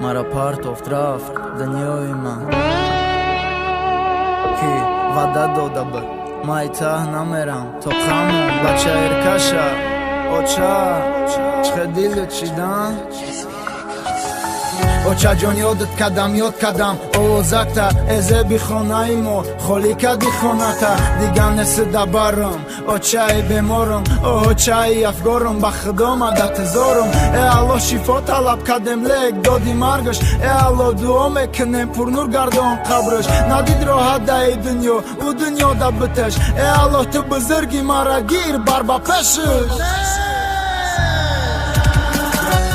Mara part of draft Daniojma Ki vada doda bë Ma I tah nameram To khamon Baqa irkasha Oqa Qhe dilë qidan Oqa gjon jodët kadam O zakta Eze bikhonajmo Kholika dikhonata Digan nësë da barëm Oqa I bemorëm Oqa I afgorëm Bakhdoma da të zorëm E allo shifot alap kadem lek Do di margësh E allo duo me kënem Pur nur gardon kabrësh Na didro hada I dënjo U dënjo da bëtesh E allo të bëzërgi maragir Barba peshësh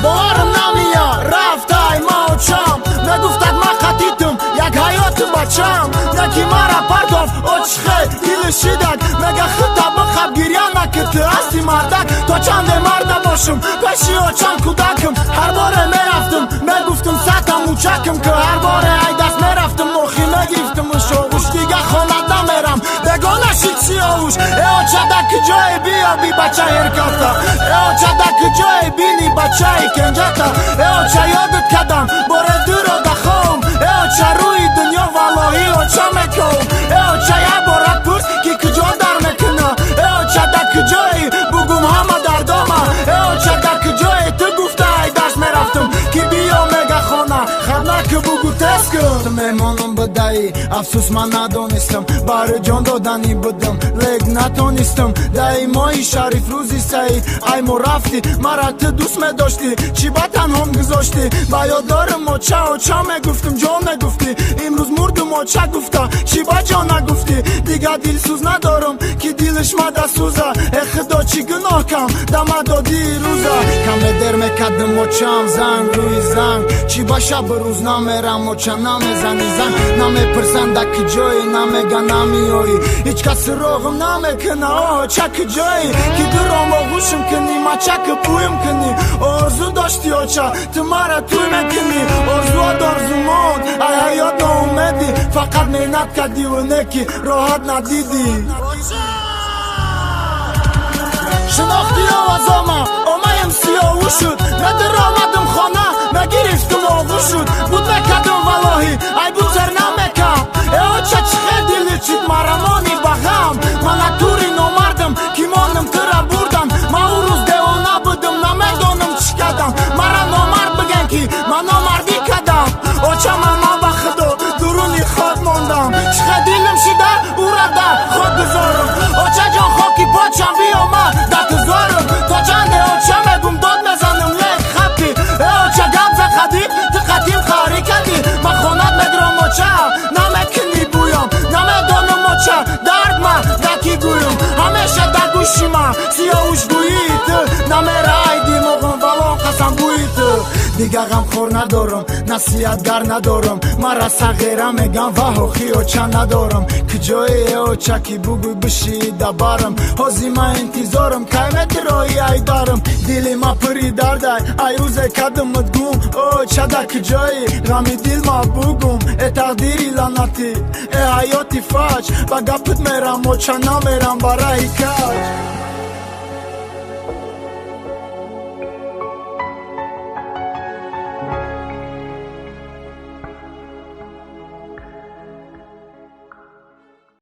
Boarëm namija Raftaj ma oqam Me duftat ma katitëm Jak hajotë baqam Ne ki mara pardov O qhe Ilë shidak Me ga khëta bëkhab girjana Këtë asti mardak To qan dhe marda boshëm Peshi o qan kudakëm Harbore me raftëm Me guftëm sata muqakëm Kë harbore ajdas me raftëm Mohi me griftëm Më shogush Tiga khonat da meram Begona shit si o ush E o qada këgjo e bi o bi baqa herkata E o qada këgjo e bini baqa I kengjata E o qa jodët kadam Bore dyro da khom E o qa rui dënjo valohi o qa me kohëm E o qa ja borat pës Ki këgjo dar me këna E o qa da këgjo e Bugum hama dar doma E o qa da këgjo e Të gufta I dash me raftëm Ki bio me ga khona Khabna kë bugu teskëm Të me monëm bëdaj Afsus ma nadonistëm Barë gjon do dani bëdëm Leg natonistëm Da I moj sharif ruzi sajit Aj mo rafti Mara të dus me doshti Qibatan hom gëzoshti Bajo dërëm o qa me guftëm Gjon me gufti Imruz murdëm o qa gufta Qiba gjona gufti Diga dil suz na dorëm Ki dilësh ma da suza E khëdo qi gënoh kam Da ma do di ruza Kam e der me kadëm o qam Zang, rui zang Qiba shabëruz na me ram O qa na me zani zang Na me përsan da këgjoj Na me ganami oj I qka së rohëm na me këna O qa këgjoj Ki dërom o gushëm këni Ma qa këpujëm këni Orzu do shti o qa Të mara tuj me këni Orzu o dorzu mod Aja jo do umedi Fakat me nat ka di vëneki Rohat na didi Shënofti o azoma O ma jem si o ushut Me dëromadëm khona Me giriftëm o vushut Bud me kadëm valohi Aj buzer na me kam E o qa qhe dili qit maramoni baham Ma naturin o mardëm Kimonëm këra burdan Ma uruz de o na bëdëm Na me donëm qikadam Mara no mard bëgenki Ma no mardi kadam O qa ma ma bakhdo Duruni khod mondam Qhe dilëm shida Urada khod gëzorëm O qa gjon hoki po qan bio ma Da të zorëm To qande o qa me gum dot me zanëm lek khapi E o qa gam fe khadi Të khatim khari kadi Ma khonat me drom o qa Na me këni bujom Na me donëm o qa Dard ma da ki gujum Hamesha da gushima Si o ush gujitë Na me rajdi Mohën valon kasam gujitë Diga gam khor na dorëm Nasiat gar na dorëm Mara sa ghera me gam vaho Khi o qa na dorëm Këgjoj e o qa ki buguj bëshi da barëm Hozi ma intizorëm Kaj me të roj a I darëm Dili ma përi dardaj A I uze kadëm më t'gum O qa da këgjoj Gami dil ma bugum E tardiri lanati E hajo ti faq Baga pët me ram O qa na me ram Bara I kaq